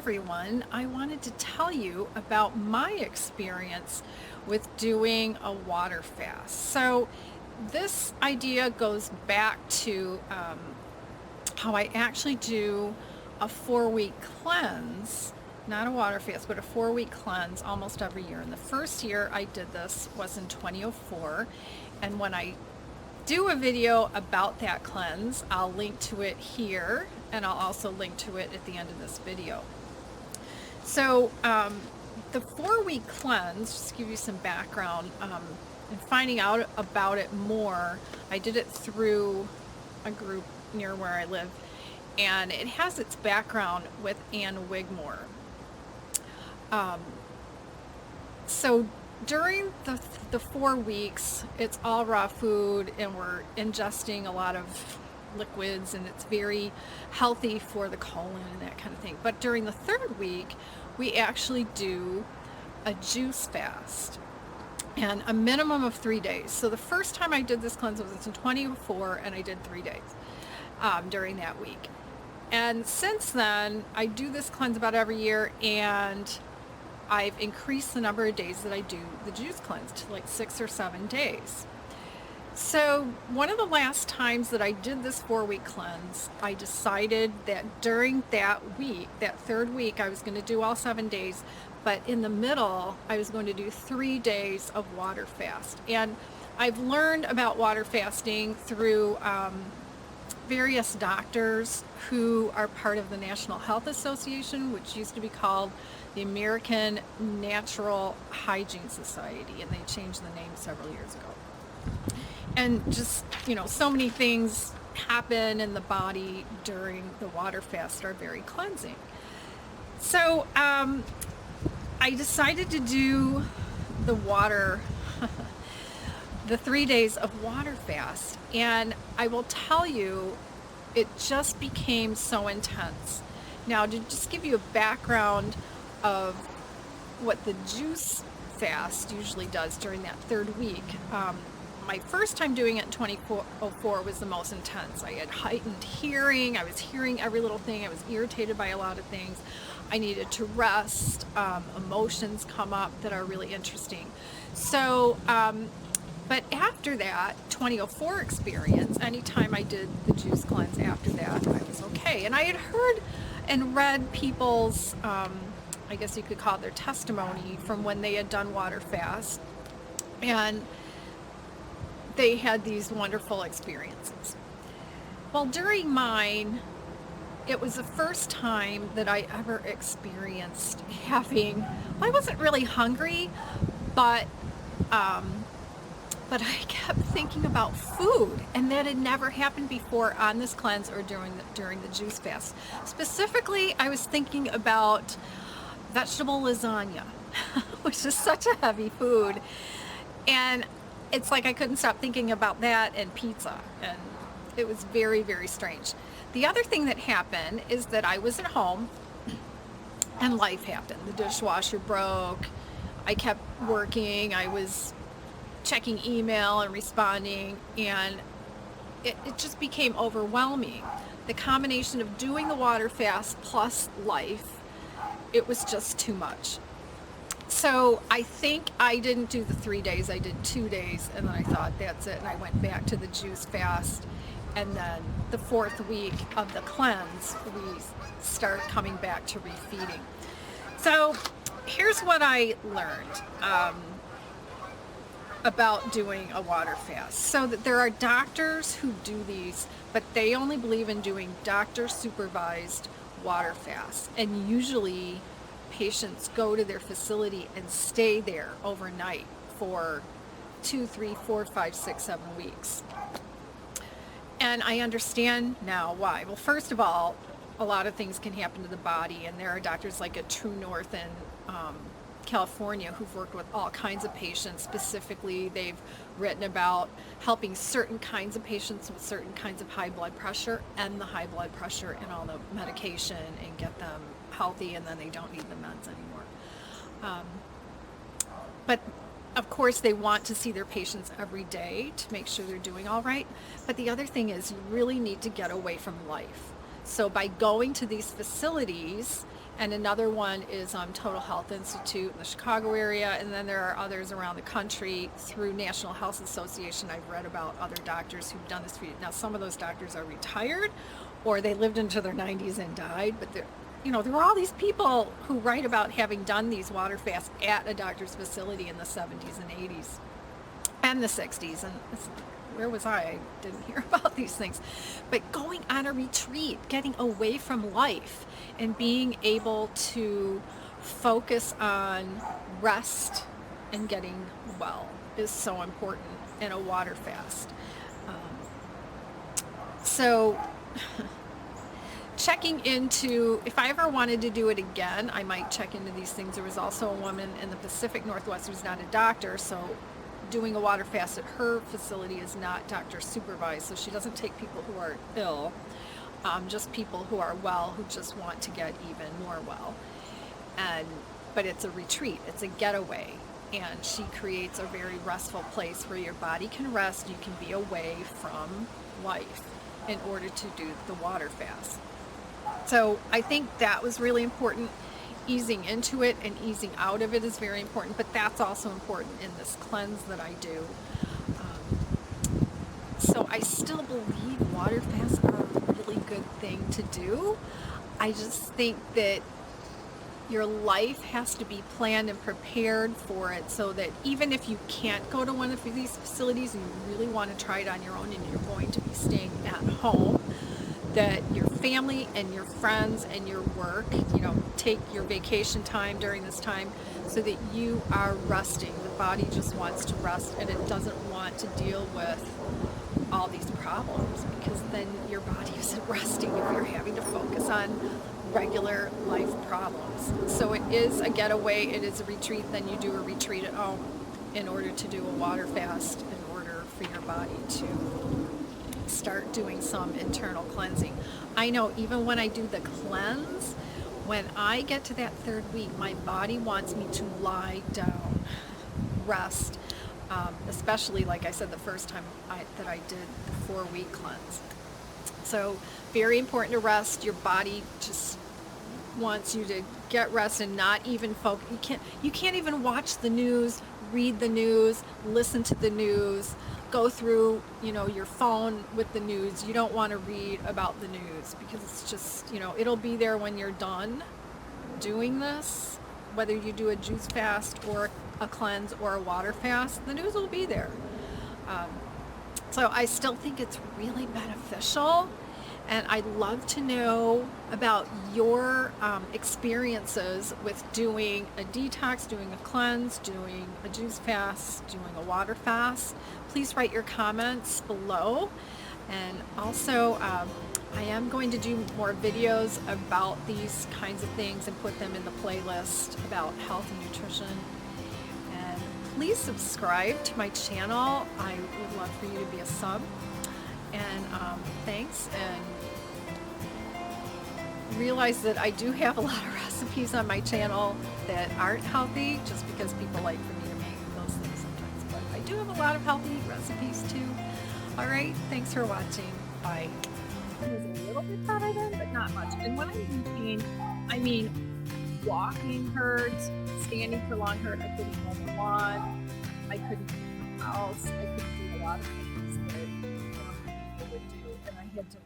everyone. I wanted to tell you about my experience with doing a water fast. So, this idea goes back to how I actually do a 4-week cleanse, not a water fast, but a 4-week cleanse almost every year. And the first year I did this was in 2004. And when I do a video about that cleanse, I'll link to it here, and I'll also link to it at the end of this video. So the 4-week cleanse, just to give you some background, and finding out about it more, I did it through a group near where I live, and it has its background with Ann Wigmore. So during the 4 weeks, it's all raw food, and we're ingesting a lot of liquids, and it's very healthy for the colon and that kind of thing. But during the 3rd week, we actually do a juice fast, and a minimum of 3 days. So the first time I did this cleanse was in 2004, and I did 3 days during that week. And since then, I do this cleanse about every year, and I've increased the number of days that I do the juice cleanse to like 6 or 7 days. So one of the last times that I did this 4-week cleanse, I decided that during that week, that 3rd week, I was going to do all 7 days, but in the middle, I was going to do 3 days of water fast. And I've learned about water fasting through various doctors who are part of the National Health Association, which used to be called the American Natural Hygiene Society, and they changed the name several years ago. And just, so many things happen in the body during the water fast are very cleansing. So I decided to do the the 3 days of water fast, and I will tell you, it just became so intense. Now, to just give you a background of what the juice fast usually does during that 3rd week, my first time doing it in 2004 was the most intense. I had heightened hearing. I was hearing every little thing. I was irritated by a lot of things. I needed to rest. Emotions come up that are really interesting. So, but after that 2004 experience, anytime I did the juice cleanse after that, I was okay. And I had heard and read people's, I guess you could call it their testimony from when they had done water fast, and they had these wonderful experiences. Well, during mine, it was the first time that I ever experienced having, well, I wasn't really hungry, but I kept thinking about food, and that had never happened before on this cleanse or during the juice fast. Specifically, I was thinking about vegetable lasagna, which is such a heavy food, and it's like I couldn't stop thinking about that and pizza, and it was very, very strange. The other thing that happened is that I was at home, and life happened. The dishwasher broke. I kept working. I was checking email and responding, and it just became overwhelming. The combination of doing the water fast plus life, it was just too much. So I think I didn't do the 3 days, I did 2 days, and then I thought that's it, and I went back to the juice fast. And then the 4th week of the cleanse, we start coming back to refeeding. So here's what I learned about doing a water fast. So that there are doctors who do these, but they only believe in doing doctor supervised water fasts, and usually patients go to their facility and stay there overnight for 2, 3, 4, 5, 6, 7 weeks. And I understand now why. Well, first of all, a lot of things can happen to the body, and there are doctors like at True North in California who've worked with all kinds of patients. Specifically, they've written about helping certain kinds of patients with certain kinds of high blood pressure, and the high blood pressure and all the medication, and get them healthy, and then they don't need the meds anymore. But of course, they want to see their patients every day to make sure they're doing all right. But the other thing is, you really need to get away from life. So by going to these facilities And another one is Total Health Institute in the Chicago area, and then there are others around the country through National Health Association. I've read about other doctors who've done this for you. Now, some of those doctors are retired, or they lived into their 90s and died, but there were all these people who write about having done these water fasts at a doctor's facility in the 70s and 80s and the 60s, and where was I? I didn't hear about these things. But going on a retreat, getting away from life, and being able to focus on rest and getting well is so important in a water fast. So checking into, if I ever wanted to do it again, I might check into these things. There was also a woman in the Pacific Northwest who's not a doctor, so doing a water fast at her facility is not doctor supervised, so she doesn't take people who are ill, just people who are well, who just want to get even more well. But it's a retreat, it's a getaway, and she creates a very restful place where your body can rest, you can be away from life in order to do the water fast. So I think that was really important. Easing into it and easing out of it is very important, but that's also important in this cleanse that I do. So I still believe water fasts are a really good thing to do. I just think that your life has to be planned and prepared for it, so that even if you can't go to one of these facilities and you really want to try it on your own and you're going to be staying at home, that your family and your friends and your work, take your vacation time during this time so that you are resting. The body just wants to rest, and it doesn't want to deal with all these problems, because then your body isn't resting if you're having to focus on regular life problems. So it is a getaway, it is a retreat. Then you do a retreat at home in order to do a water fast, in order for your body to start doing some internal cleansing. I know even when I do the cleanse, when I get to that third week, my body wants me to lie down, rest, especially, like I said, the first time that I did the 4-week cleanse. So very important to rest. Your body just wants you to get rest and not even focus. You can't even watch the news, read the news, listen to the news, go through your phone with the news. You don't want to read about the news, because it's just it'll be there when you're done doing this, whether you do a juice fast or a cleanse or a water fast, the news will be there. So I still think it's really beneficial, and I'd love to know about your experiences with doing a detox, doing a cleanse, doing a juice fast, doing a water fast. Please write your comments below. And also, I am going to do more videos about these kinds of things and put them in the playlist about health and nutrition. And please subscribe to my channel. I would love for you to be a sub. And thanks. And realize that I do have a lot of recipes on my channel that aren't healthy, just because people like for me to make those things sometimes. But I do have a lot of healthy recipes too. All right, thanks for watching. Bye. It was a little bit better then, but not much. And when I mean pain, I mean walking hurts, standing for long hurt. I couldn't mow the lawn. I couldn't clean the house. I couldn't do a lot of things that people would do, and I had to